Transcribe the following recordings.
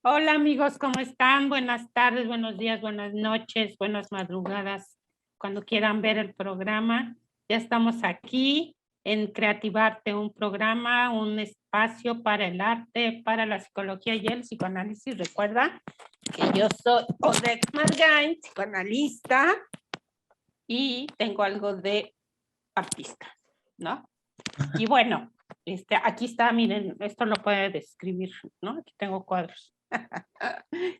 Hola amigos, ¿cómo están? Buenas tardes, buenos días, buenas noches, buenas madrugadas. Cuando quieran ver el programa, ya estamos aquí en Creativarte, un programa, un espacio para el arte, para la psicología y el psicoanálisis. Recuerda que yo soy Odette Margain, psicoanalista, y tengo algo de artista, ¿no? Y bueno, aquí está, miren, esto lo puede describir, ¿no? Aquí tengo cuadros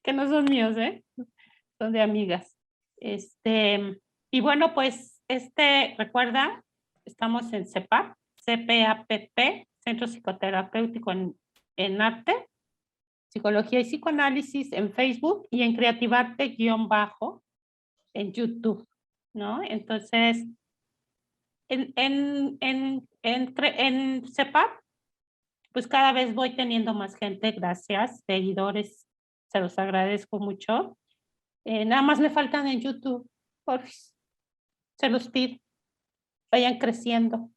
que no son míos, ¿eh? Son de amigas. Y bueno, pues, recuerda, estamos en CEPAP, CPAPP, Centro Psicoterapéutico en Arte, Psicología y Psicoanálisis en Facebook y en Creativarte_ en YouTube, ¿no? Entonces, en CEPAP, pues cada vez voy teniendo más gente, gracias, seguidores, se los agradezco mucho. Nada más me faltan en YouTube, porfis, se los pido, vayan creciendo,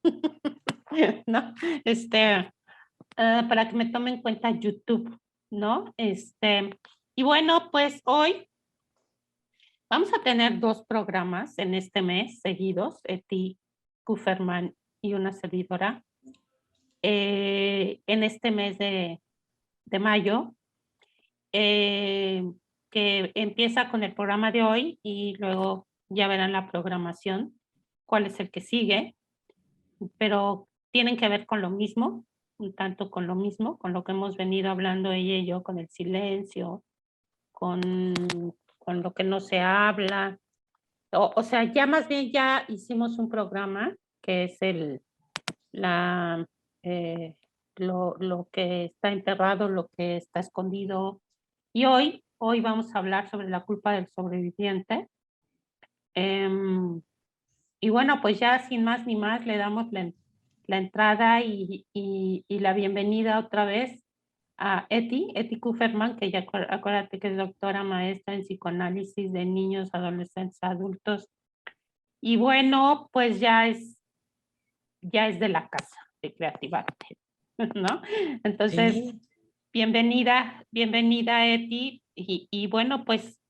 ¿no? Para que me tomen en cuenta YouTube, ¿no? Y bueno, pues hoy vamos a tener 2 programas en este mes seguidos, Eti Kuferman y una servidora, en este mes de mayo, que empieza con el programa de hoy y luego ya verán la programación, cuál es el que sigue, pero tienen que ver con lo mismo, un tanto con lo mismo, con lo que hemos venido hablando ella y yo, con el silencio, con, con lo que no se habla. O sea, ya más bien ya hicimos un programa que es la, eh, lo que está enterrado, lo que está escondido. Y hoy vamos a hablar sobre la culpa del sobreviviente. Y bueno, pues ya sin más ni más le damos la entrada y la bienvenida otra vez a Eti Kuferman, que ya acuérdate que es doctora maestra en psicoanálisis de niños, adolescentes, adultos. Y bueno, pues ya es de la casa de Creativarte, ¿no? Entonces, Sí, bienvenida Eti. Y bueno, pues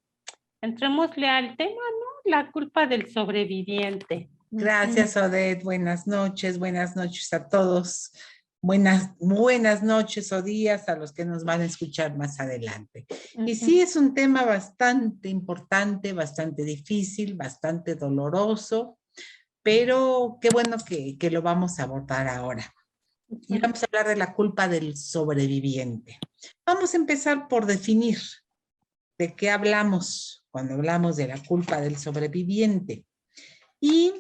entrémosle al tema, ¿no? La culpa del sobreviviente. gracias Odette, buenas noches a todos, buenas noches o días a los que nos van a escuchar más adelante. Y sí, es un tema bastante importante, bastante difícil, bastante doloroso, pero qué bueno que lo vamos a abordar ahora. Y vamos a hablar de la culpa del sobreviviente. Vamos a empezar por definir de qué hablamos cuando hablamos de la culpa del sobreviviente. Y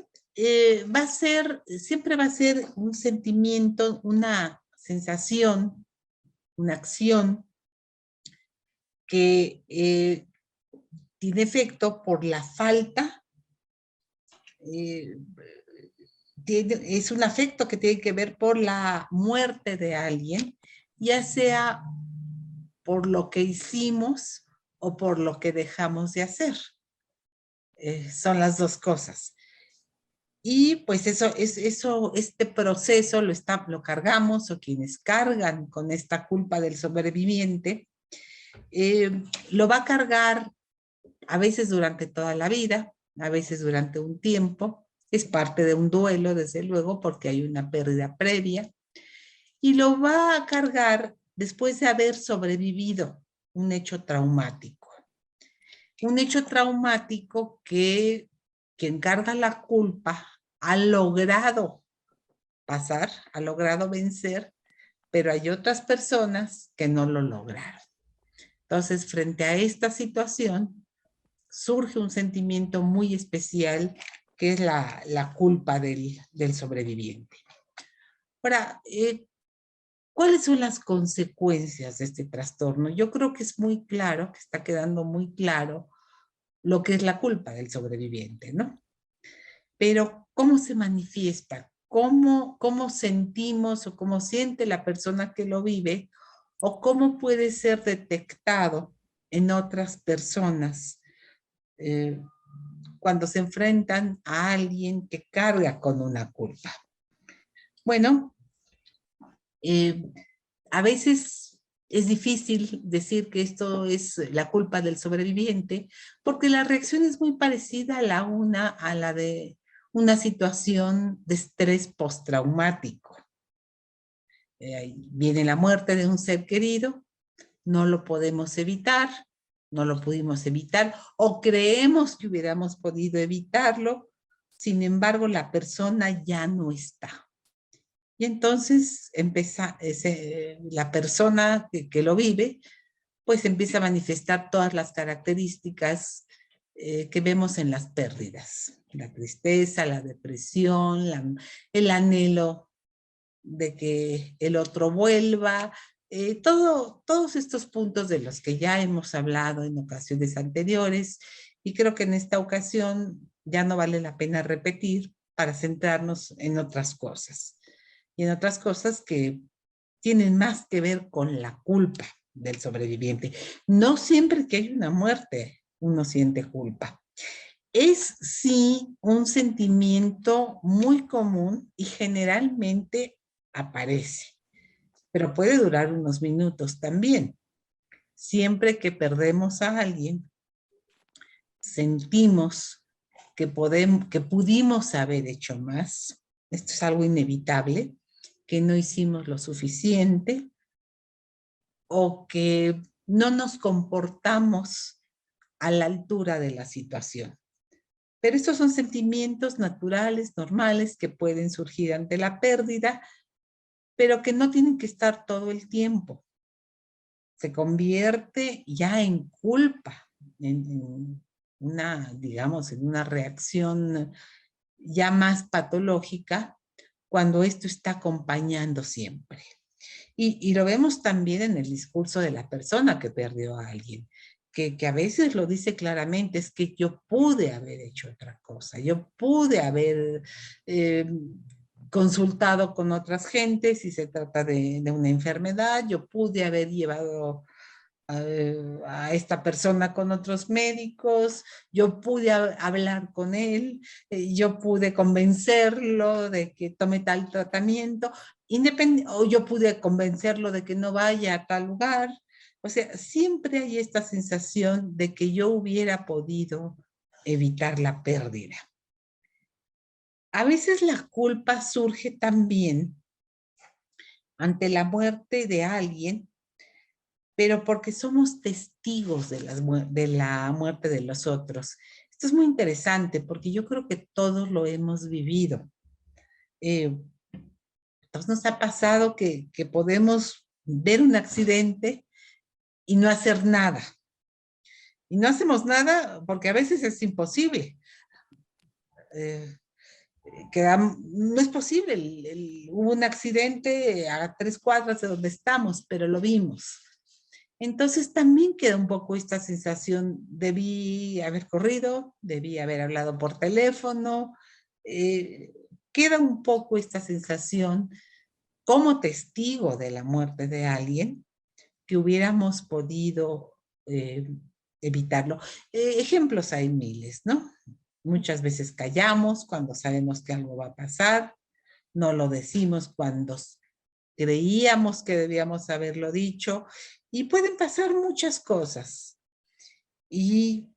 siempre va a ser un sentimiento, una sensación, una acción que tiene efecto por la falta, eh, es un afecto que tiene que ver por la muerte de alguien, ya sea por lo que hicimos o por lo que dejamos de hacer. Son las dos cosas. Y pues este proceso lo cargamos, o quienes cargan con esta culpa del sobreviviente, lo va a cargar a veces durante toda la vida, a veces durante un tiempo. Es parte de un duelo, desde luego, porque hay una pérdida previa. Y lo va a cargar después de haber sobrevivido un hecho traumático. Un hecho traumático que quien carga la culpa ha logrado pasar, ha logrado vencer, pero hay otras personas que no lo lograron. Entonces, frente a esta situación, surge un sentimiento muy especial que es la culpa del sobreviviente. Ahora, ¿cuáles son las consecuencias de este trastorno? Yo creo que es muy claro, que está quedando muy claro lo que es la culpa del sobreviviente, ¿no? Pero ¿cómo se manifiesta? ¿Cómo sentimos o cómo siente la persona que lo vive? ¿O cómo puede ser detectado en otras personas eh, cuando se enfrentan a alguien que carga con una culpa? Bueno, a veces Es difícil decir que esto es la culpa del sobreviviente, porque la reacción es muy parecida a la de una situación de estrés postraumático. Viene la muerte de un ser querido, no lo podemos evitar, no lo pudimos evitar, o creemos que hubiéramos podido evitarlo, sin embargo la persona ya no está. Y entonces la persona que lo vive, pues empieza a manifestar todas las características que vemos en las pérdidas. La tristeza, la depresión, el anhelo de que el otro vuelva, todos estos puntos de los que ya hemos hablado en ocasiones anteriores, y creo que en esta ocasión ya no vale la pena repetir para centrarnos en otras cosas. Y en otras cosas que tienen más que ver con la culpa del sobreviviente. No siempre que hay una muerte uno siente culpa. Es sí un sentimiento muy común y generalmente aparece, pero puede durar unos minutos también. Siempre que perdemos a alguien, sentimos que pudimos haber hecho más. Esto es algo inevitable, que no hicimos lo suficiente o que no nos comportamos a la altura de la situación. Pero estos son sentimientos naturales, normales, que pueden surgir ante la pérdida, pero que no tienen que estar todo el tiempo. Se convierte ya en culpa, en una, digamos, en una reacción ya más patológica, cuando esto está acompañando siempre. Y lo vemos también en el discurso de la persona que perdió a alguien, que a veces lo dice claramente, es que yo pude haber hecho otra cosa, yo pude haber consultado con otras gentes si se trata de una enfermedad, yo pude haber llevado a esta persona con otros médicos, yo pude hablar con él, yo pude convencerlo de que tome tal tratamiento, o yo pude convencerlo de que no vaya a tal lugar. O sea, siempre hay esta sensación de que yo hubiera podido evitar la pérdida. A veces la culpa surge también ante la muerte de alguien, pero porque somos testigos de la muerte de los otros. Esto es muy interesante porque yo creo que todos lo hemos vivido. Entonces nos ha pasado que podemos ver un accidente y no hacer nada. Y no hacemos nada porque a veces es imposible. No es posible. Hubo un accidente a 3 cuadras de donde estamos, pero lo vimos. Entonces también queda un poco esta sensación, debí haber corrido, debí haber hablado por teléfono, queda un poco esta sensación como testigo de la muerte de alguien que hubiéramos podido evitarlo. Ejemplos hay miles, ¿no? Muchas veces callamos cuando sabemos que algo va a pasar, no lo decimos cuando creíamos que debíamos haberlo dicho, y pueden pasar muchas cosas. Y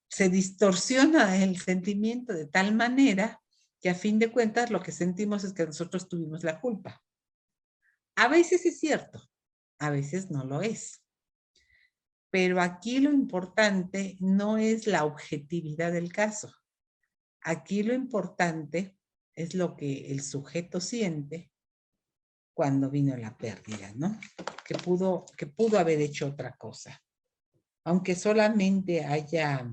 se distorsiona el sentimiento de tal manera que a fin de cuentas lo que sentimos es que nosotros tuvimos la culpa. A veces es cierto, a veces no lo es. Pero aquí lo importante no es la objetividad del caso. Aquí lo importante es lo que el sujeto siente cuando vino la pérdida, ¿no? Que pudo haber hecho otra cosa. Aunque solamente haya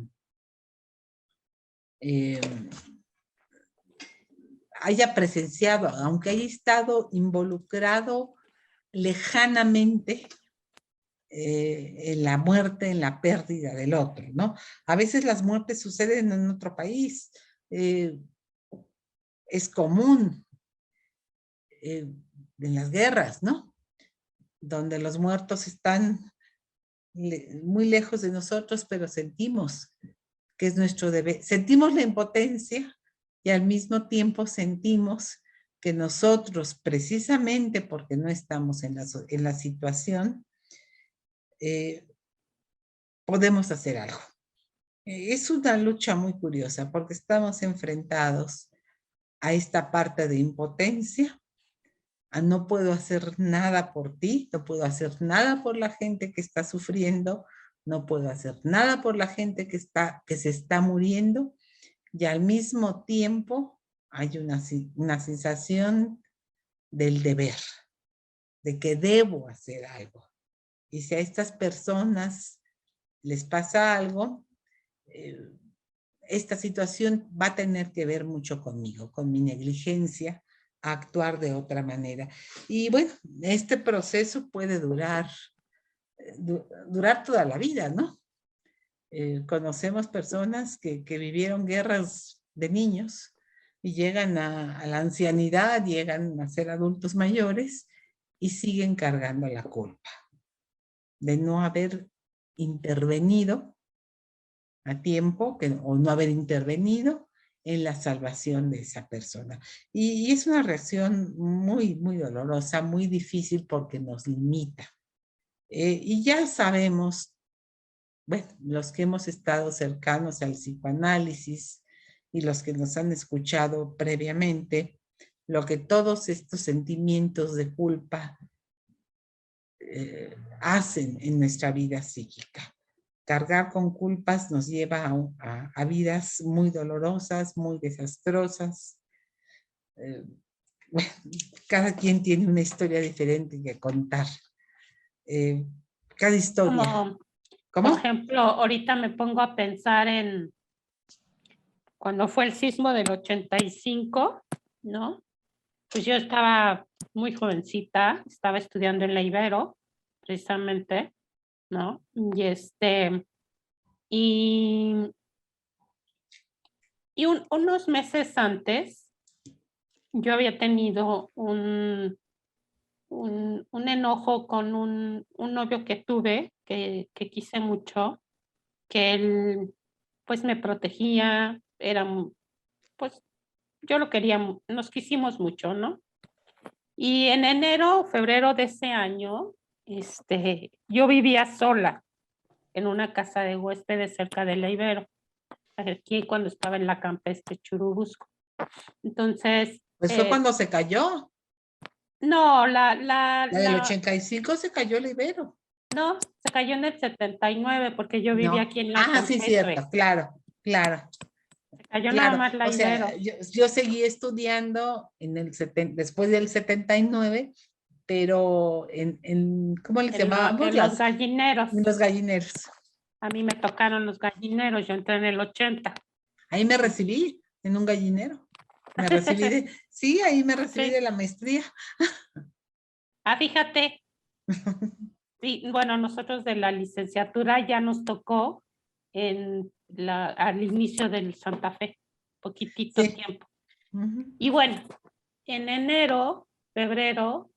presenciado, aunque haya estado involucrado lejanamente en la muerte, en la pérdida del otro, ¿no? A veces las muertes suceden en otro país. Es común en las guerras, ¿no? Donde los muertos están muy lejos de nosotros, pero sentimos que es nuestro deber. Sentimos la impotencia y al mismo tiempo sentimos que nosotros, precisamente porque no estamos en la situación, podemos hacer algo. Es una lucha muy curiosa porque estamos enfrentados a esta parte de impotencia, a no puedo hacer nada por ti, no puedo hacer nada por la gente que está sufriendo, no puedo hacer nada por la gente que se está muriendo, y al mismo tiempo hay una sensación del deber, de que debo hacer algo. Y si a estas personas les pasa algo, esta situación va a tener que ver mucho conmigo, con mi negligencia a actuar de otra manera. Y bueno, este proceso puede durar toda la vida, ¿no? Conocemos personas que vivieron guerras de niños y llegan a la ancianidad, llegan a ser adultos mayores y siguen cargando la culpa de no haber intervenido a tiempo o no haber intervenido en la salvación de esa persona. Y es una reacción muy, muy dolorosa, muy difícil porque nos limita. Y ya sabemos, bueno, los que hemos estado cercanos al psicoanálisis y los que nos han escuchado previamente, lo que todos estos sentimientos de culpa hacen en nuestra vida psíquica. Cargar con culpas nos lleva a vidas muy dolorosas, muy desastrosas. Bueno, cada quien tiene una historia diferente que contar. Cada historia. Por ejemplo, ahorita me pongo a pensar en cuando fue el sismo del 85, ¿no? Pues yo estaba muy jovencita, estaba estudiando en la Ibero, precisamente, ¿no? Y unos meses antes, yo había tenido un enojo con un novio que tuve, que quise mucho, que él pues me protegía, pues yo lo quería, nos quisimos mucho, ¿no? Y en enero, febrero de ese año, yo vivía sola en una casa de huéspedes cerca de la Ibero, aquí cuando estaba en la campestre Churubusco. Entonces... Pues fue cuando se cayó. No, la del 85 se cayó la Ibero. No, se cayó en el 79 porque yo vivía aquí en la campestre. Sí, cierto, claro. Se cayó nada más la Ibero. O sea, yo seguí estudiando después del 79, pero ¿cómo les llamábamos? En los gallineros. En los gallineros. A mí me tocaron los gallineros, yo entré en el 80. Ahí me recibí, en un gallinero. Me recibí sí, ahí me recibí de la maestría. Fíjate. Sí, bueno, nosotros de la licenciatura ya nos tocó al inicio del Santa Fe, poquitito tiempo. Y bueno, en enero, febrero,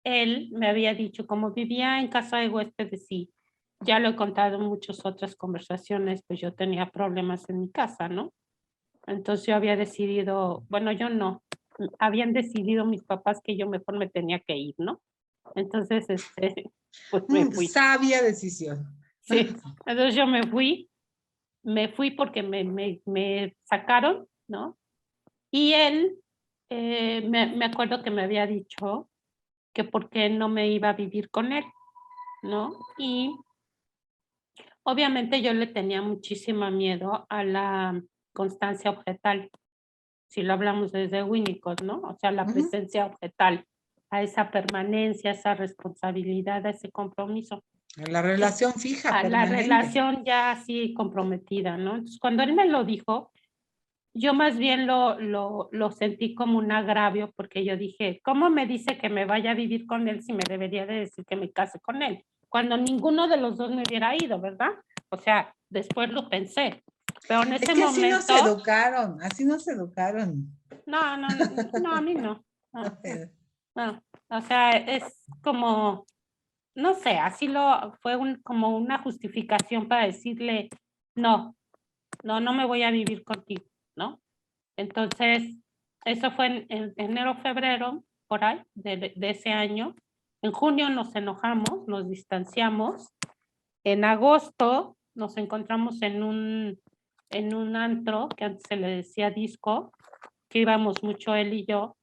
él me había dicho, como vivía en casa de huéspedes, sí, ya lo he contado en muchas otras conversaciones, pues yo tenía problemas en mi casa, ¿no? Entonces yo había decidido, bueno, yo no, habían decidido mis papás que yo mejor me tenía que ir, ¿no? Entonces, pues me fui. Sabia decisión. Sí, entonces yo me fui porque me sacaron, ¿no? Y él, me acuerdo que me había dicho que por qué no me iba a vivir con él, ¿no? Y obviamente yo le tenía muchísimo miedo a la constancia objetal, si lo hablamos desde Winnicott, ¿no? O sea, la presencia objetal, a esa permanencia, a esa responsabilidad, a ese compromiso. La relación fija, a permanente. La relación ya así comprometida, ¿no? Entonces, cuando él me lo dijo, yo más bien lo sentí como un agravio, porque yo dije, ¿cómo me dice que me vaya a vivir con él si me debería de decir que me case con él? Cuando ninguno de los dos me hubiera ido, ¿verdad? O sea, después lo pensé. Pero en ese momento... así nos educaron. No, a mí no. No, o sea, es como, no sé, así fue como una justificación para decirle, no me voy a vivir contigo, ¿no? Entonces, Eso fue en enero, febrero, por ahí, de ese año. En junio nos enojamos, nos distanciamos. En agosto nos encontramos en un antro, que antes se le decía disco, que íbamos mucho él y yo.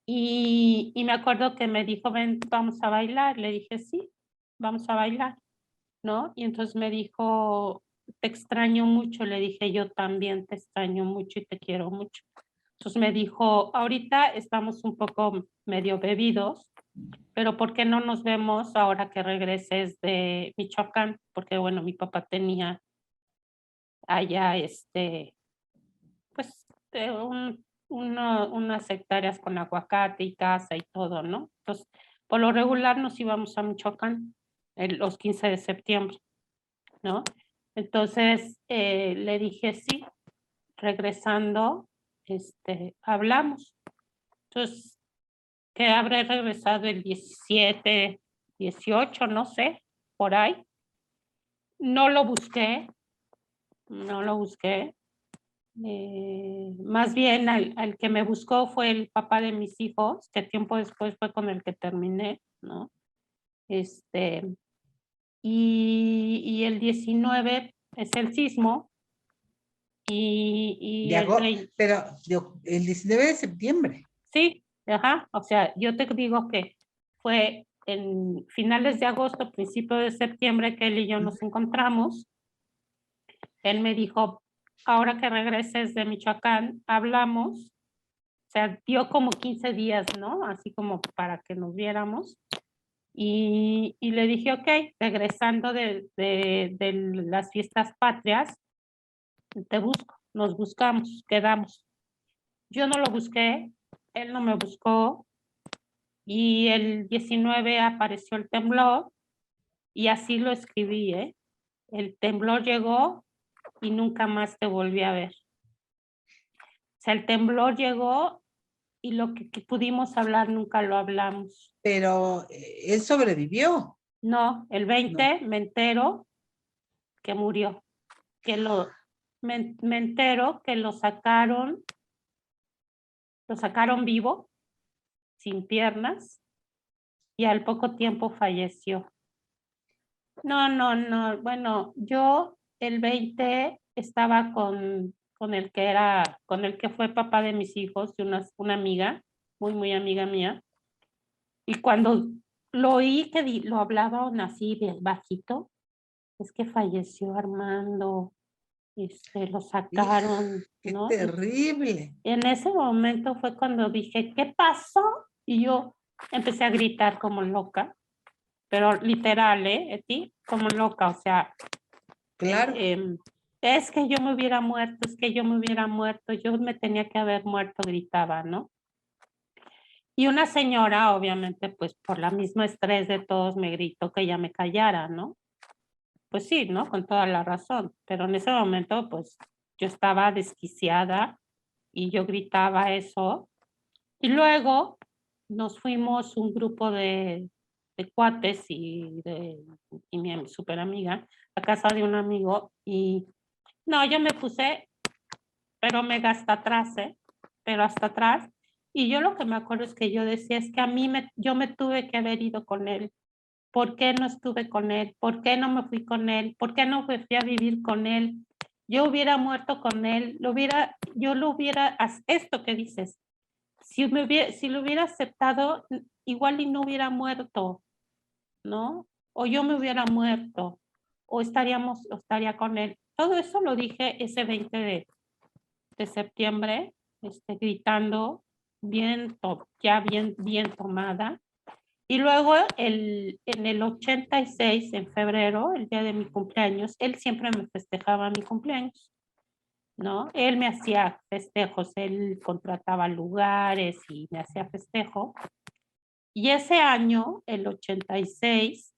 Y me acuerdo que me dijo, ven, vamos a bailar. Le dije, sí, vamos a bailar, ¿no? Y entonces me dijo, te extraño mucho. Le dije, yo también te extraño mucho y te quiero mucho. Entonces me dijo, ahorita estamos un poco medio bebidos, pero ¿por qué no nos vemos ahora que regreses de Michoacán? Porque, bueno, mi papá tenía allá, pues, unas hectáreas con aguacate y casa y todo, ¿no? Entonces, por lo regular nos íbamos a Michoacán los 15 de septiembre, ¿no? Entonces, le dije, sí, regresando, hablamos. Entonces, que habré regresado el 17, 18, no sé, por ahí. No lo busqué, no lo busqué. Más bien al que me buscó fue el papá de mis hijos, que tiempo después fue con el que terminé, ¿no? Y el 19 es el sismo y el 20. Pero el 19 de septiembre. Sí, ajá, o sea, yo te digo que fue en finales de agosto, principio de septiembre que él y yo nos encontramos. Él me dijo, ahora que regreses de Michoacán, hablamos. O sea, dio como 15 días, ¿no? Así como para que nos viéramos. Y le dije, ok, regresando de las fiestas patrias, te busco, nos buscamos, quedamos. Yo no lo busqué, él no me buscó, y el 19 apareció el temblor, y así lo escribí, ¿eh? El temblor llegó y nunca más te volví a ver. O sea, el temblor llegó y lo que pudimos hablar nunca lo hablamos. Pero él sobrevivió. No, el 20 me entero que murió, me entero que lo sacaron vivo, sin piernas, y al poco tiempo falleció. No, bueno, yo el 20 estaba con el que fue papá de mis hijos, de una amiga, muy amiga mía, y cuando lo oí que lo hablaban así bajito, es que falleció Armando, lo sacaron, ¡Qué ¿no? terrible! En ese momento fue cuando dije, ¿qué pasó? Y yo empecé a gritar como loca, pero literal, Eti, como loca, o sea, Claro. es que yo me hubiera muerto, es que yo me hubiera muerto, yo me tenía que haber muerto, gritaba, ¿no? Y una señora, obviamente, pues por la misma estrés de todos, me gritó que ya me callara, ¿no? Pues sí, ¿no? Con toda la razón, pero en ese momento, pues yo estaba desquiciada y yo gritaba eso. Y luego nos fuimos un grupo de cuates y mi súper amiga a casa de un amigo y no, yo me puse, pero mega hasta atrás, ¿eh? Pero hasta atrás. Y yo lo que me acuerdo es que yo decía, es que yo me tuve que haber ido con él. ¿Por qué no estuve con él? ¿Por qué no me fui con él? ¿Por qué no me fui a vivir con él? Yo hubiera muerto con él, esto que dices, si lo hubiera aceptado, igual y no hubiera muerto, ¿no? O yo me hubiera muerto, o estaría con él. Todo eso lo dije ese 20 de septiembre, gritando, ya bien tomada. Y luego en el 86, en febrero, el día de mi cumpleaños, él siempre me festejaba mi cumpleaños, ¿no? Él me hacía festejos, él contrataba lugares y me hacía festejo. Y ese año, el 86,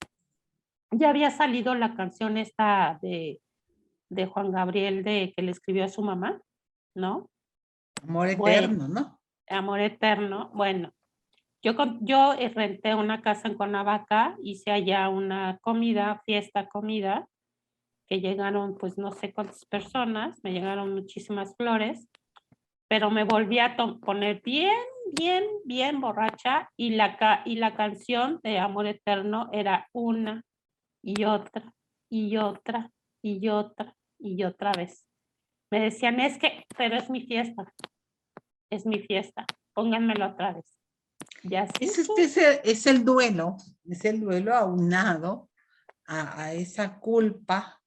ya había salido la canción esta de Juan Gabriel que le escribió a su mamá, ¿no? Amor Bueno, eterno, ¿no? Amor Eterno. Bueno, yo renté una casa en Cuernavaca, hice allá una comida, que llegaron pues no sé cuántas personas, me llegaron muchísimas flores pero me volví a poner bien, bien borracha y la canción de Amor Eterno era una y otra y otra y otra y otra vez. Me decían, pero es mi fiesta, pónganmelo otra vez. Y así Es el duelo aunado a esa culpa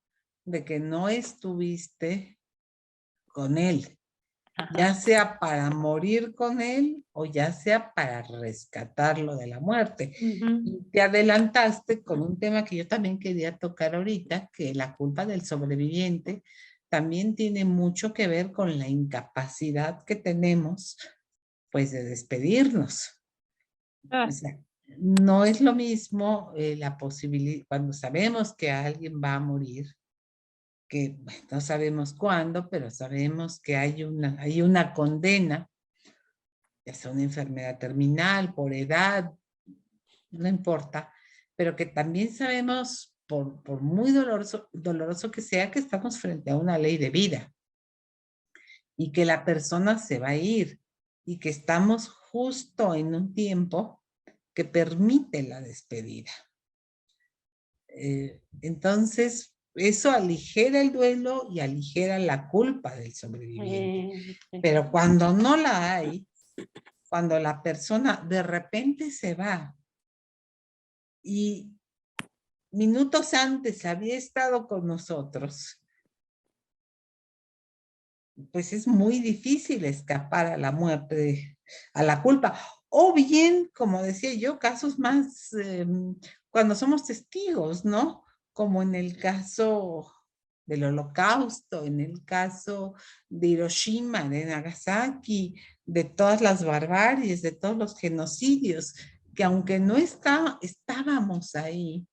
de que no estuviste con él, ya sea para morir con él o ya sea para rescatarlo de la muerte. Y te adelantaste con un tema que yo también quería tocar ahorita, que la culpa del sobreviviente también tiene mucho que ver con la incapacidad que tenemos, pues, de despedirnos. O sea, no es lo mismo la posibilidad, cuando sabemos que alguien va a morir, que no sabemos cuándo, pero sabemos que hay una condena, ya sea una enfermedad terminal, por edad, no importa, pero que también sabemos, por muy doloroso que sea, que estamos frente a una ley de vida y que la persona se va a ir y que estamos justo en un tiempo que permite la despedida. Entonces, eso aligera el duelo y aligera la culpa del sobreviviente. Pero cuando no la hay, cuando la persona de repente se va y minutos antes había estado con nosotros, pues es muy difícil escapar a la muerte, a la culpa. O bien, como decía yo, casos más cuando somos testigos, ¿no? Como en el caso del Holocausto, en el caso de Hiroshima, de Nagasaki, de todas las barbaries, de todos los genocidios, que aunque no estábamos ahí,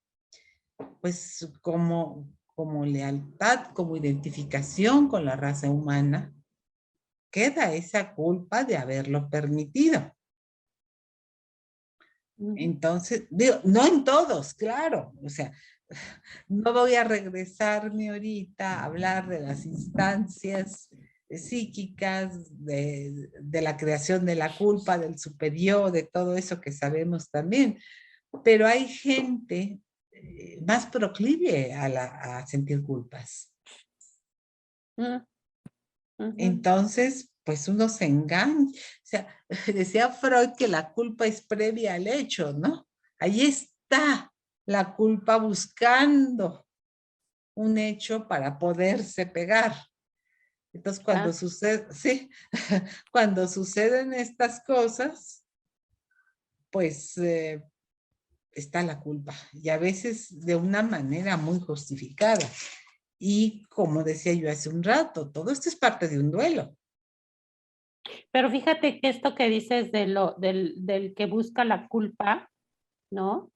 pues como lealtad, como identificación con la raza humana, queda esa culpa de haberlo permitido. Entonces, digo, no en todos, claro, o sea, no voy a regresarme ahorita a hablar de las instancias psíquicas, de la creación de la culpa, del superior, de todo eso que sabemos también, pero hay gente más proclive a sentir culpas. Entonces, pues uno se engaña. O sea, decía Freud que la culpa es previa al hecho, ¿no? Ahí está la culpa buscando un hecho para poderse pegar. Entonces, cuando sucede, sí, cuando suceden estas cosas, pues está la culpa. Y a veces de una manera muy justificada. Y como decía yo hace un rato, todo esto es parte de un duelo. Pero fíjate que esto que dices del que busca la culpa, ¿no?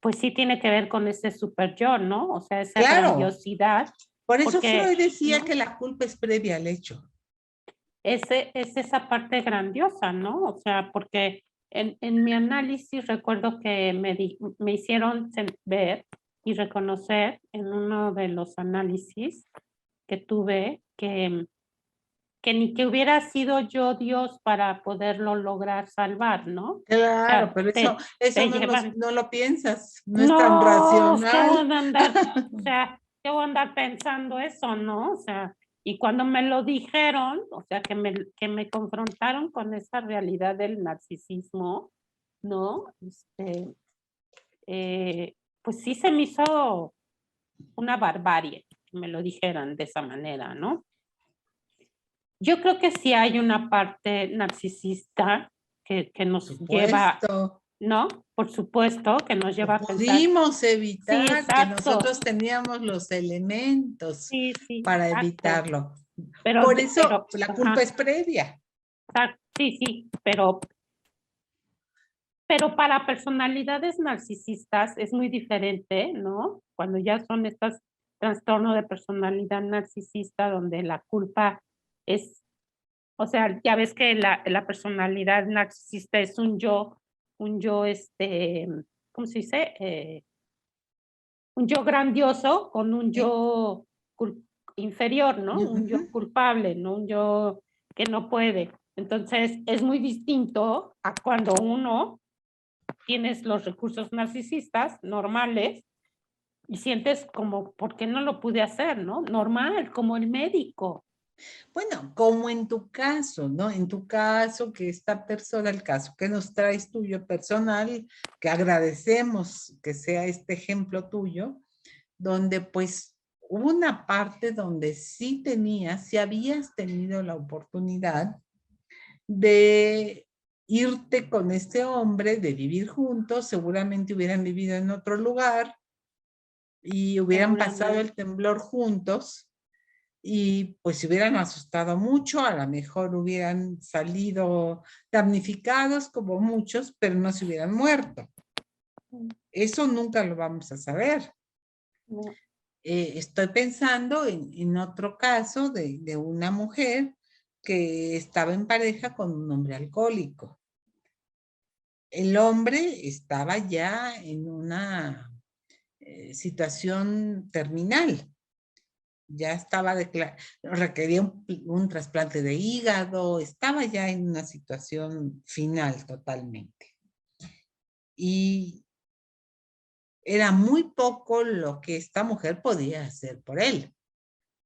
Pues sí tiene que ver con ese super yo, ¿no? O sea, esa grandiosidad. Por eso Freud decía, ¿no?, que la culpa es previa al hecho. Es esa parte grandiosa, ¿no? O sea, porque en mi análisis recuerdo que me hicieron ver y reconocer en uno de los análisis que tuve que ni que hubiera sido yo Dios para poderlo lograr salvar, ¿no? Claro, O sea, pero eso no lo piensas, no es tan racional. ¿qué voy a andar, o sea, qué voy a andar pensando eso, ¿no? O sea, y cuando me lo dijeron, o sea, que me confrontaron con esa realidad del narcisismo, ¿no? Pues sí se me hizo una barbarie que me lo dijeran de esa manera, ¿no? Yo creo que sí hay una parte narcisista que nos lleva, ¿no? Por supuesto, que nos lleva a pensar. Pudimos evitar, que nosotros teníamos los elementos para evitarlo. Por eso la culpa es previa. Sí, pero para personalidades narcisistas es muy diferente, ¿no? Cuando ya son estos trastornos de personalidad narcisista donde la culpa es, o sea, ya ves que la personalidad narcisista es un yo, ¿cómo se dice? Un yo grandioso con un yo inferior, ¿no? Un yo culpable, ¿no? Un yo que no puede. Entonces, es muy distinto a cuando uno tienes los recursos narcisistas normales y sientes como, ¿por qué no lo pude hacer, no? Normal, como el médico. Bueno, como en tu caso, ¿no? En tu caso, que esta persona, el caso que nos traes tuyo personal, que agradecemos que sea este ejemplo tuyo, donde pues hubo una parte donde sí tenías, sí habías tenido la oportunidad de irte con este hombre, de vivir juntos, seguramente hubieran vivido en otro lugar y hubieran pasado el temblor juntos y pues se hubieran asustado mucho, a lo mejor hubieran salido damnificados como muchos, pero no se hubieran muerto. Eso nunca lo vamos a saber. No. Estoy pensando en otro caso de una mujer que estaba en pareja con un hombre alcohólico. El hombre estaba ya en una situación terminal. Ya estaba requería un trasplante de hígado, estaba ya en una situación final totalmente. Y era muy poco lo que esta mujer podía hacer por él,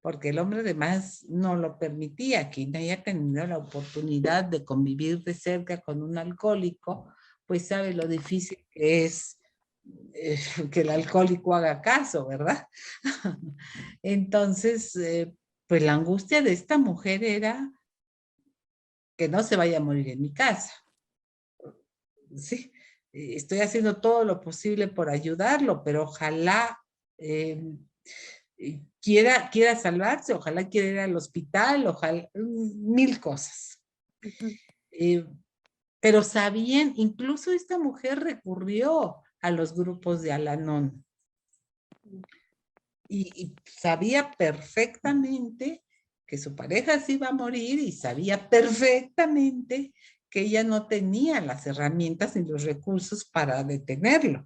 porque el hombre además no lo permitía. Quien haya tenido la oportunidad de convivir de cerca con un alcohólico, pues sabe lo difícil que es que el alcohólico haga caso, ¿verdad? Entonces, pues la angustia de esta mujer era que no se vaya a morir en mi casa. Sí, estoy haciendo todo lo posible por ayudarlo, pero ojalá quiera salvarse, ojalá quiera ir al hospital, ojalá, mil cosas. Eh, pero sabían, incluso esta mujer recurrió a los grupos de Al-Anon y sabía perfectamente que su pareja se iba a morir y sabía perfectamente que ella no tenía las herramientas ni los recursos para detenerlo.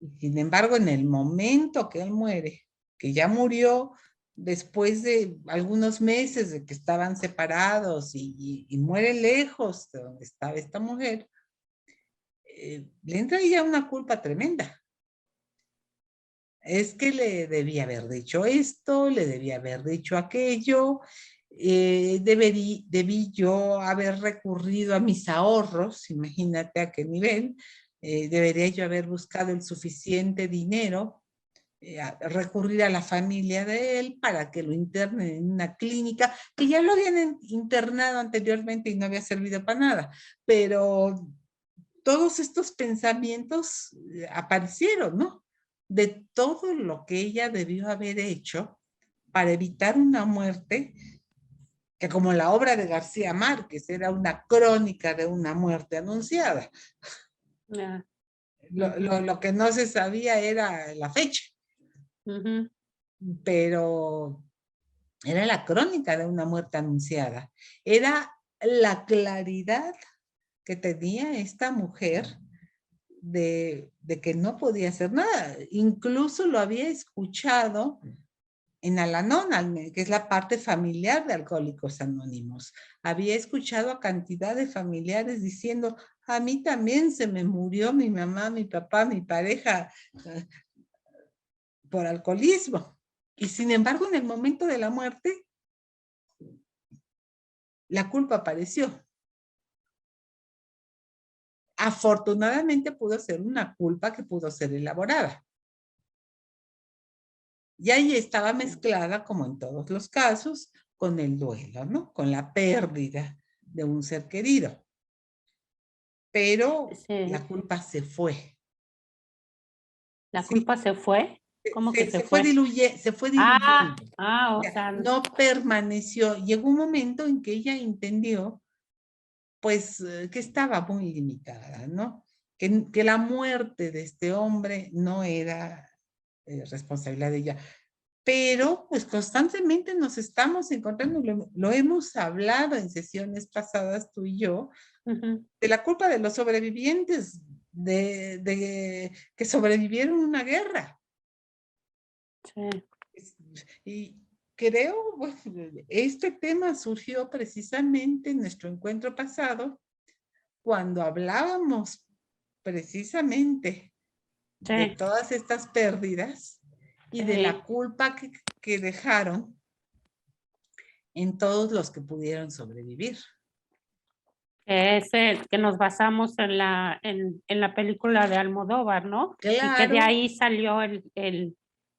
Y sin embargo, en el momento que él muere, que ya murió después de algunos meses de que estaban separados y muere lejos de donde estaba esta mujer, le entra ya una culpa tremenda. Es que le debía haber dicho esto, le debía haber dicho aquello, debí yo haber recurrido a mis ahorros, imagínate a qué nivel, debería yo haber buscado el suficiente dinero, recurrir a la familia de él para que lo internen en una clínica, que ya lo habían internado anteriormente y no había servido para nada, pero todos estos pensamientos aparecieron, ¿no? De todo lo que ella debió haber hecho para evitar una muerte que, como la obra de García Márquez, era una crónica de una muerte anunciada. Yeah. Lo que no se sabía era la fecha, pero era la crónica de una muerte anunciada. Era la claridad que tenía esta mujer de que no podía hacer nada. Incluso lo había escuchado en Al-Anon, que es la parte familiar de Alcohólicos Anónimos. Había escuchado a cantidad de familiares diciendo, a mí también se me murió mi mamá, mi papá, mi pareja por alcoholismo. Y sin embargo, en el momento de la muerte, la culpa apareció. Afortunadamente pudo ser una culpa que pudo ser elaborada. Y ahí estaba mezclada, como en todos los casos, con el duelo, ¿no? Con la pérdida de un ser querido. Pero Sí. la culpa se fue. ¿La ¿Sí? culpa se fue? ¿Cómo que se Se fue fue? diluyendo. O sea, No permaneció. Llegó un momento en que ella entendió, pues, que estaba muy limitada, ¿no? Que la muerte de este hombre no era responsabilidad de ella. Pero pues constantemente nos estamos encontrando, lo hemos hablado en sesiones pasadas tú y yo, de la culpa de los sobrevivientes, de que sobrevivieron una guerra. sí. Y creo, bueno, este tema surgió precisamente en nuestro encuentro pasado, cuando hablábamos precisamente de Sí, todas estas pérdidas y de la culpa que dejaron en todos los que pudieron sobrevivir. que nos basamos en la película de Almodóvar, ¿no? Y que de Claro, ahí salió el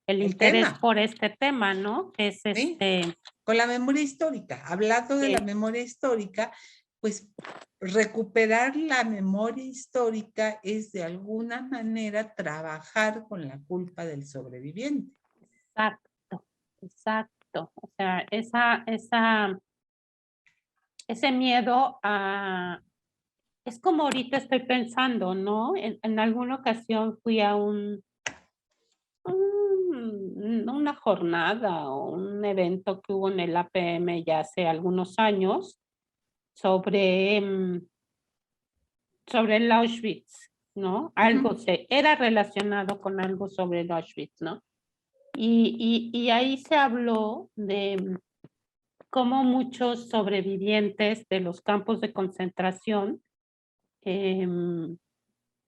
el interés tema, por este tema, ¿no? Que es ¿sí? Con la memoria histórica, hablando de la memoria histórica, pues recuperar la memoria histórica es de alguna manera trabajar con la culpa del sobreviviente. exacto, exacto. O sea, ese miedo a... Es como ahorita estoy pensando, ¿no? En alguna ocasión fui a una jornada o un evento que hubo en el APM ya hace algunos años sobre, sobre el Auschwitz, ¿no? Algo era relacionado con algo sobre el Auschwitz, ¿no? Y ahí se habló de cómo muchos sobrevivientes de los campos de concentración,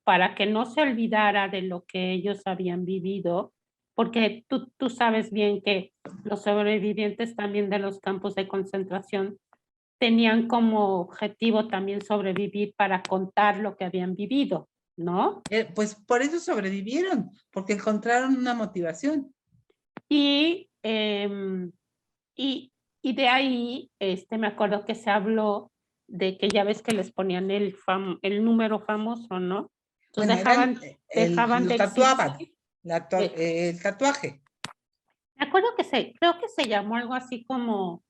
para que no se olvidara de lo que ellos habían vivido, porque tú sabes bien que los sobrevivientes también de los campos de concentración tenían como objetivo también sobrevivir para contar lo que habían vivido, ¿no? Pues por eso sobrevivieron, porque encontraron una motivación. Y, eh, y, y de ahí, me acuerdo que se habló de que ya ves que les ponían el número famoso, ¿no? Bueno, Entonces dejaban lo de tatuaban, existir. el tatuaje. Me acuerdo que creo que se llamó algo así como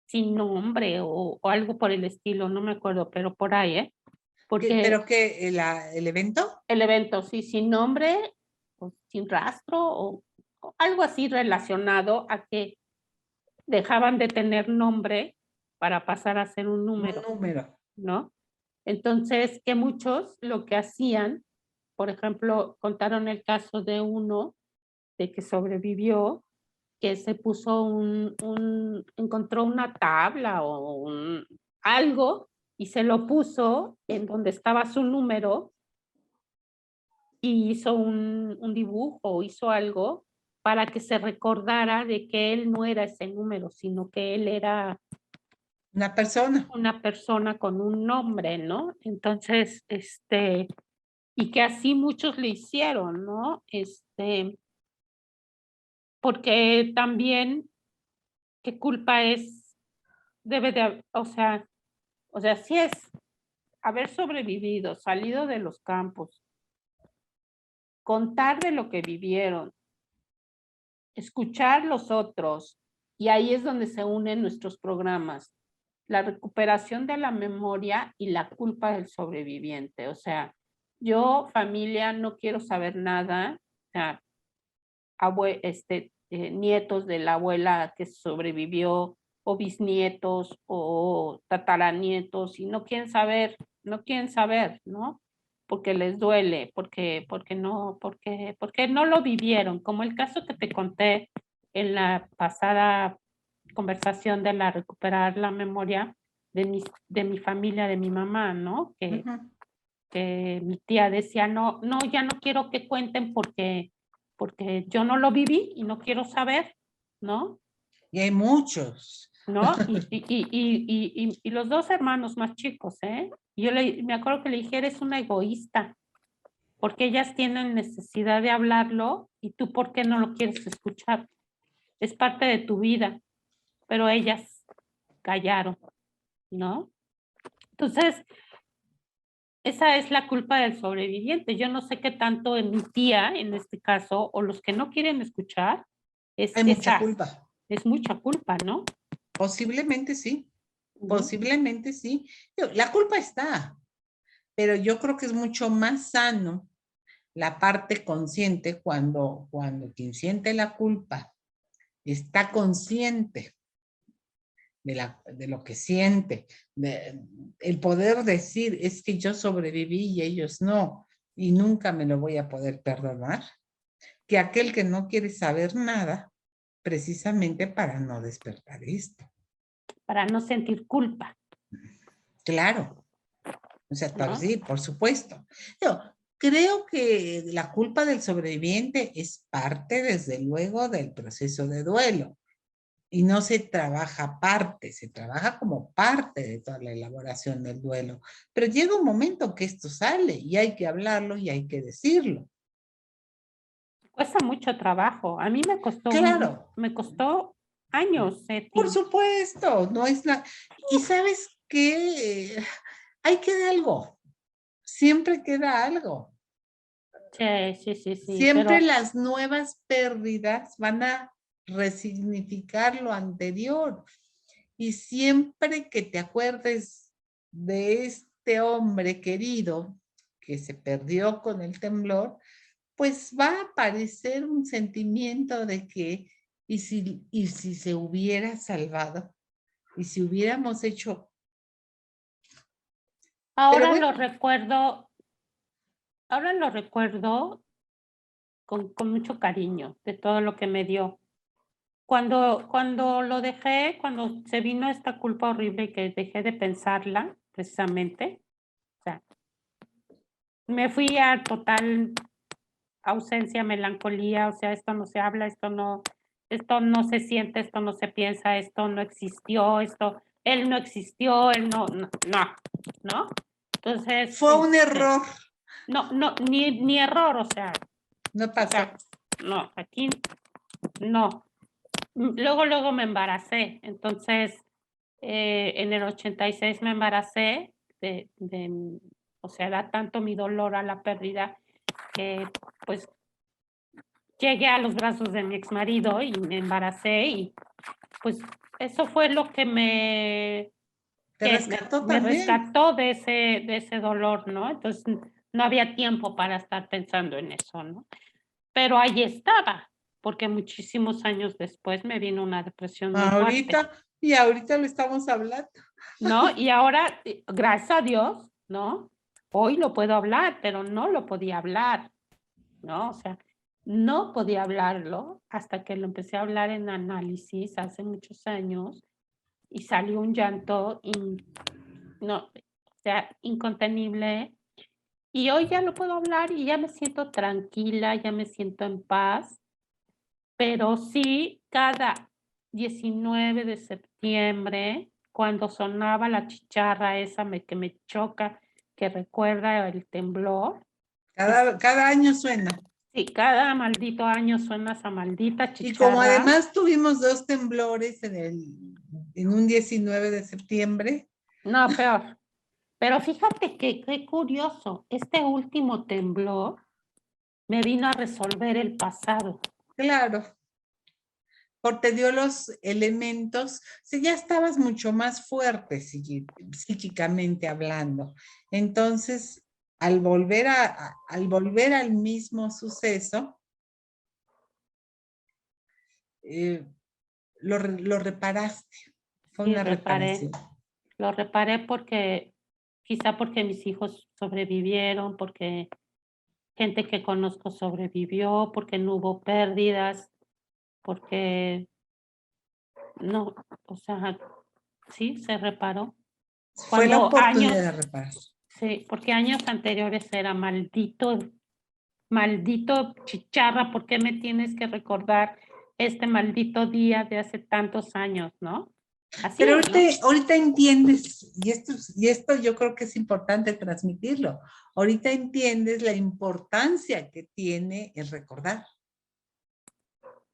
sin nombre o algo por el estilo, no me acuerdo, pero por ahí, ¿eh? Porque ¿Pero qué? ¿El evento? el evento, sí, sin nombre, o sin rastro, o algo así relacionado a que dejaban de tener nombre para pasar a ser un Un número, número. ¿no? Entonces, que muchos lo que hacían, por ejemplo, contaron el caso de uno de que sobrevivió, que se puso encontró una tabla o algo y se lo puso en donde estaba su número y hizo un dibujo o hizo algo para que se recordara de que él no era ese número, sino que él era Una persona. una persona con un nombre, ¿no? Entonces, y que así muchos le hicieron, ¿no? Porque también, ¿qué culpa es? Debe de, o sea, sí es haber sobrevivido, salido de los campos, contar de lo que vivieron, escuchar los otros, y ahí es donde se unen nuestros programas, la recuperación de la memoria y la culpa del sobreviviente. O sea, yo, familia, no quiero saber nada, o sea, nietos de la abuela que sobrevivió, o bisnietos, o tataranietos, y no quieren saber, ¿no? Porque les duele, porque no lo vivieron, como el caso que te conté en la pasada conversación de la recuperar la memoria de mi familia, de mi mamá, ¿no? Que mi tía decía, no, no, ya no quiero que cuenten porque yo no lo viví y no quiero saber, ¿no? Y hay muchos. ¿No? Y los dos hermanos más chicos, ¿eh? Me acuerdo que le dije, eres una egoísta, porque ellas tienen necesidad de hablarlo y tú, ¿por qué no lo quieres escuchar? Es parte de tu vida, pero ellas callaron, ¿no? Entonces, esa es la culpa del sobreviviente. Yo no sé qué tanto en mi tía, en este caso, o los que no quieren escuchar, Hay mucha culpa. es mucha culpa, ¿no? Posiblemente sí. Ujú. Posiblemente sí. La culpa está, pero yo creo que es mucho más sano la parte consciente cuando quien siente la culpa está consciente de lo que siente, el poder decir, es que yo sobreviví y ellos no, y nunca me lo voy a poder perdonar, que aquel que no quiere saber nada, precisamente para no despertar esto. Para no sentir culpa, Claro. O sea, ¿no? sí, por supuesto. Yo creo que la culpa del sobreviviente es parte, desde luego, del proceso de duelo. Y no se trabaja aparte, se trabaja como parte de toda la elaboración del duelo. Pero llega un momento que esto sale y hay que hablarlo y hay que decirlo. Cuesta mucho trabajo. A mí Claro, me costó años, por Eti. supuesto, no es la... Y sabes qué, hay que dar algo, siempre queda algo. Sí, sí, sí, sí, Siempre pero las nuevas pérdidas van a resignificar lo anterior. Y siempre que te acuerdes de este hombre querido que se perdió con el temblor, pues va a aparecer un sentimiento de que, y si se hubiera salvado, y si hubiéramos hecho, pero ahora bueno, lo recuerdo con mucho cariño de todo lo que me dio. Cuando lo dejé, cuando se vino esta culpa horrible y que dejé de pensarla, precisamente, o sea, me fui a total ausencia, melancolía, o sea, esto no se habla, esto no se siente, esto no se piensa, esto no existió, él no existió, él no. Entonces, fue un error, ni error, no o pasó. sea, no, aquí no. Luego me embaracé, entonces en el 86 me embaracé, o sea, era tanto mi dolor a la pérdida que pues llegué a los brazos de mi exmarido y me embaracé y pues eso fue lo que Te rescató me también. rescató de ese dolor, ¿no? Entonces no había tiempo para estar pensando en eso, ¿no? Pero ahí estaba, porque muchísimos años después me vino una depresión muy fuerte, Ahorita lo estamos hablando. ¿no? Y ahora, gracias a Dios, ¿no? Hoy lo puedo hablar, pero no lo podía hablar, ¿no? O sea, no podía hablarlo hasta que lo empecé a hablar en análisis hace muchos años y salió un llanto no, o sea, incontenible. Y hoy ya lo puedo hablar y ya me siento tranquila, ya me siento en paz, pero sí cada 19 de septiembre, cuando sonaba la chicharra esa que me choca, que recuerda el temblor, es, Cada año suena. sí, cada maldito año suena esa maldita Y como chicharra. además tuvimos dos temblores en un 19 de septiembre, No, peor. Pero fíjate que qué curioso, este último temblor me vino a resolver el pasado. claro, porque te dio los elementos, si ya estabas mucho más fuerte psíquicamente hablando. Entonces, al volver al mismo suceso, eh, lo reparaste. Fue Sí, una reparación. lo reparé quizá porque mis hijos sobrevivieron, porque gente que conozco sobrevivió, porque no hubo pérdidas, porque no, o sea, sí, se reparó. Fue la Cuando oportunidad de años, reparar. sí, porque años anteriores era maldito chicharra, ¿por qué me tienes que recordar este maldito día de hace tantos años, no? Pero Así, ¿no? ahorita entiendes, y esto yo creo que es importante transmitirlo, ahorita entiendes la importancia que tiene el recordar,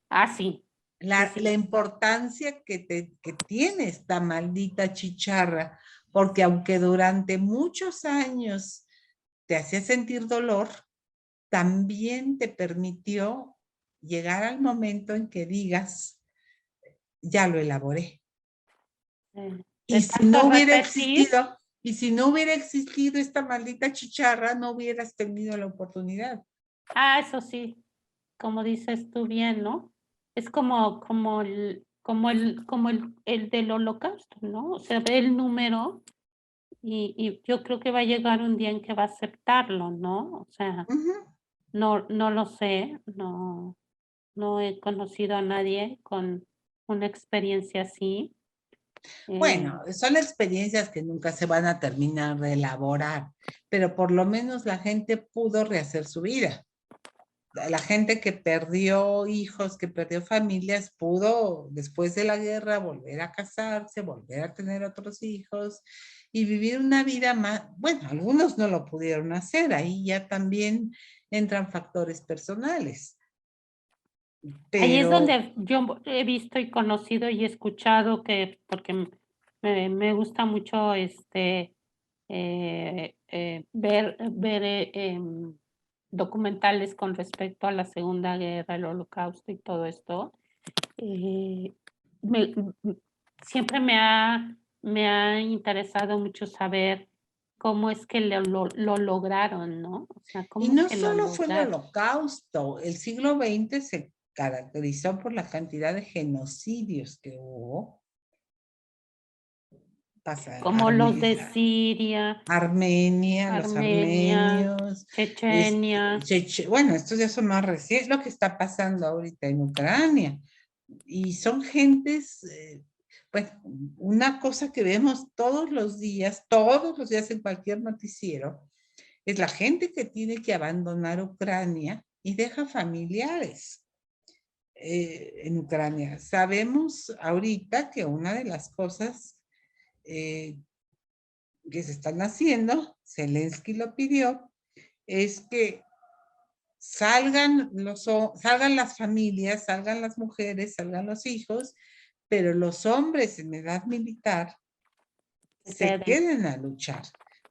Así, sí, la sí. importancia que tiene esta maldita chicharra, porque aunque durante muchos años te hacía sentir dolor, también te permitió llegar al momento en que digas, ya lo elaboré. De Y si tanto no hubiera repetir, existido, y si no hubiera existido esta maldita chicharra, no hubieras tenido la oportunidad. eso sí, como dices tú bien, ¿no? Es el del holocausto, ¿no? O sea, ve el número y yo creo que va a llegar un día en que va a aceptarlo, ¿no? O sea, Ujú. no lo sé, no. no he conocido a nadie con una experiencia así. Bueno, son experiencias que nunca se van a terminar de elaborar, pero por lo menos la gente pudo rehacer su vida. La gente que perdió hijos, que perdió familias, pudo después de la guerra volver a casarse, volver a tener otros hijos y vivir una vida más. Bueno, algunos no lo pudieron hacer, ahí ya también entran factores personales, Ahí es pero donde yo he visto y conocido y escuchado que, porque me gusta mucho ver documentales con respecto a la Segunda Guerra, el Holocausto y todo esto. eh, me- m- Siempre me ha interesado mucho saber cómo es que lo lograron, ¿no? O sea, y cómo es no que lo solo fue el lograron. Holocausto, el siglo XX se caracterizó por la cantidad de genocidios que hubo. Pasa, Como los de Siria, Armenia, los Armenia, armenios, Chechenia. bueno, estos ya son más recientes, lo que está pasando ahorita en Ucrania. Y son gentes, pues, una cosa que vemos todos los días en cualquier noticiero, es la gente que tiene que abandonar Ucrania y deja familiares en Ucrania. Sabemos ahorita que una de las cosas eh, que se están haciendo, Zelensky lo pidió, es que salgan las familias, salgan las mujeres, salgan los hijos, pero los hombres en edad militar se queden a luchar.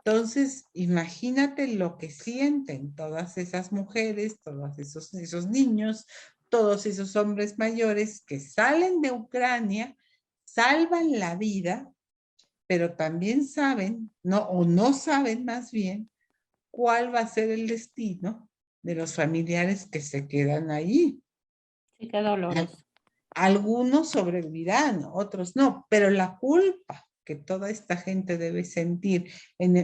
Entonces, imagínate lo que sienten todas esas mujeres, todos esos niños, todos esos hombres mayores que salen de Ucrania, salvan la vida, pero también saben, no, o no saben más bien, cuál va a ser el destino de los familiares que se quedan ahí. Sí, qué doloroso. Algunos sobrevivirán, otros no, pero la culpa que toda esta gente debe sentir,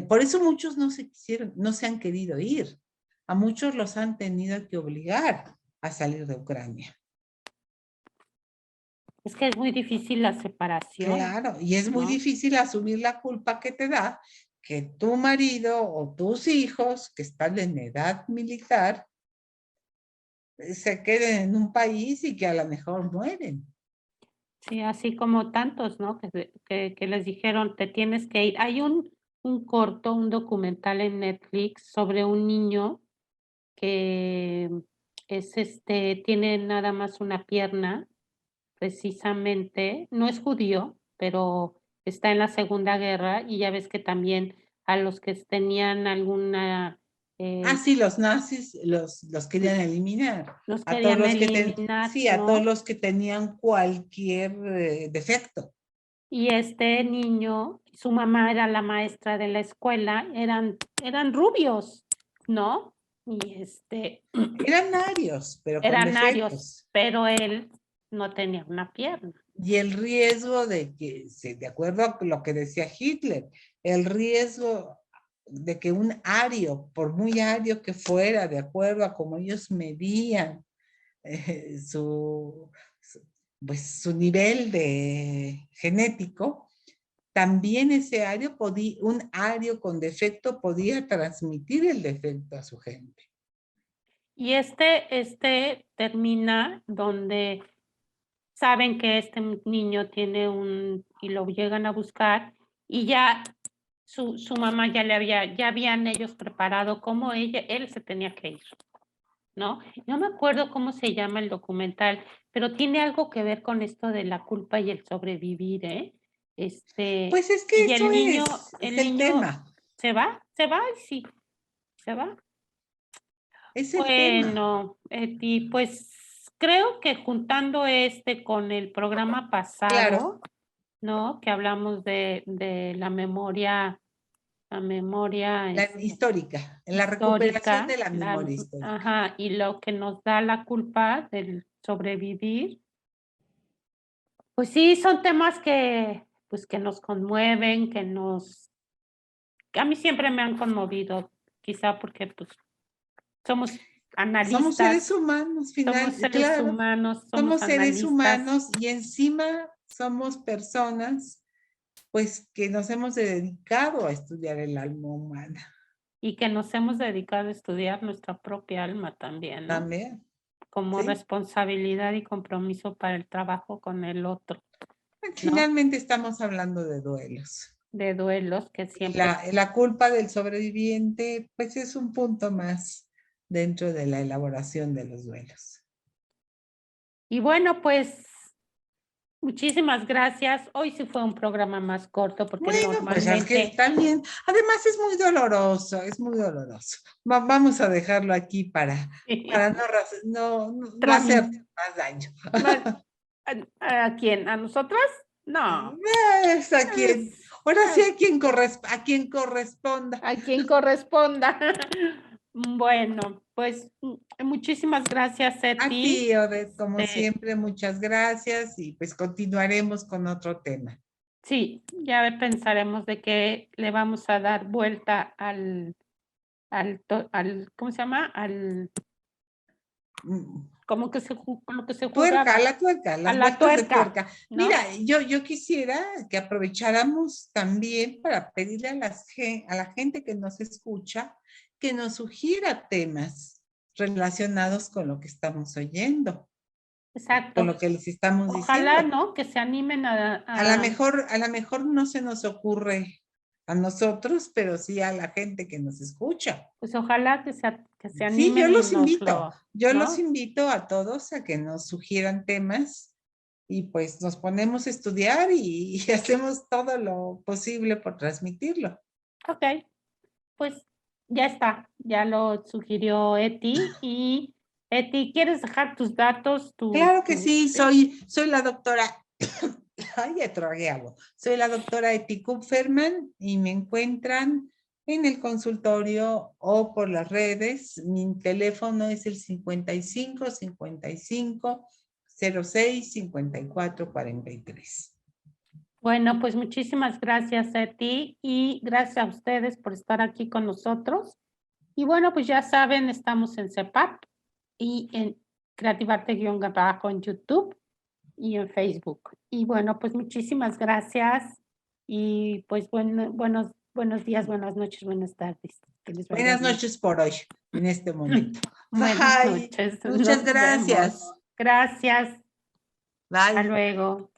por eso muchos no se han querido ir, a muchos los han tenido que obligar a salir de Ucrania. Es que es muy difícil la separación, Claro, y es muy ¿no? difícil asumir la culpa que te da que tu marido o tus hijos que están en edad militar se queden en un país y que a lo mejor mueren. Sí, así como tantos, ¿no? Que les dijeron, te tienes que ir. Hay un corto, un documental en Netflix sobre un niño que tiene nada más una pierna, precisamente, no es judío, pero está en la Segunda Guerra y ya ves que también a los que tenían alguna, Ah, eh, sí, los nazis los querían eliminar. los A todos querían los eliminar, sí, a todos ¿no? los que tenían cualquier defecto. Y este niño, su mamá era la maestra de la escuela, eran rubios, ¿no? Y Eran arios, pero con eran arios, defectos. pero él no tenía una pierna. Y el riesgo de que, de acuerdo a lo que decía Hitler, el riesgo de que un ario, por muy ario que fuera, de acuerdo a cómo ellos medían su, pues, su nivel de genético, también ese ario un ario con defecto podía transmitir el defecto a su gente. Y termina donde saben que este niño tiene y lo llegan a buscar, y ya su mamá ya habían ellos preparado cómo él se tenía que ir, ¿no? No me acuerdo cómo se llama el documental, pero tiene algo que ver con esto de la culpa y el sobrevivir, ¿eh? Pues es que Y eso es el el niño tema, se va, y sí, se va. es el tema. Bueno, Eti, pues creo que juntando con el programa Claro, pasado, ¿no? Que hablamos de la memoria la histórica, en la recuperación histórica, de la memoria histórica. ajá, y lo que nos da la culpa del sobrevivir, pues sí, son temas pues que nos conmueven, que a mí siempre me han conmovido, quizá porque pues somos analistas. Somos seres humanos, Somos seres claro. humanos, Somos seres analistas. humanos y encima somos personas, pues, que nos hemos dedicado a estudiar el alma humana. Y que nos hemos dedicado a estudiar nuestra propia alma también, ¿no? También. Como ¿sí? responsabilidad y compromiso para el trabajo con el otro. Finalmente estamos hablando de duelos. De duelos que siempre... La culpa del sobreviviente, pues es un punto más dentro de la elaboración de los duelos. Y bueno, pues muchísimas gracias. Hoy sí fue un programa más corto porque Bueno, normalmente... pues es que está bien. Además es muy doloroso, es muy doloroso. Vamos a dejarlo aquí para no hacer más daño. ¿A quién? ¿A nosotras? No. Es a quien, ahora sí a quien corresponda. A quien corresponda. Bueno, pues muchísimas gracias, Eti. A ti, Odette, como siempre, muchas gracias y pues continuaremos con otro tema. Sí, ya pensaremos de que le vamos a dar vuelta al ¿cómo se llama? Al como que se tuerca, a la tuerca, las vueltas de tuerca. ¿no? Mira, yo quisiera que aprovecháramos también para pedirle a la gente que nos escucha que nos sugiera temas relacionados con lo que estamos oyendo. Exacto. Con lo que les estamos diciendo. Ojalá, ¿no? Que se animen a lo mejor no se nos ocurre a nosotros, pero sí a la gente que nos escucha. Pues ojalá que se animen. Sí, yo los invito. Yo los invito a todos a que nos sugieran temas y pues nos ponemos a estudiar y hacemos todo lo posible por transmitirlo. Ok, pues ya está, ya lo sugirió Eti. Y Eti, ¿quieres dejar tus datos? Claro que sí, soy la doctora, ay, ya tragué agua. Soy la doctora Eti Kupferman y me encuentran en el consultorio o por las redes. Mi teléfono es el 55 55 06 54 43. Bueno, pues muchísimas gracias a ti y gracias a ustedes por estar aquí con nosotros. Y bueno, pues ya saben, estamos en CEPAP y en Creativarte-Bajo en YouTube y en Facebook. Y bueno, pues muchísimas gracias y pues buenos días, buenas noches, buenas tardes. Buenas noches por hoy, en este momento. Buenas noches. Muchas gracias. Gracias. Bye. Hasta luego.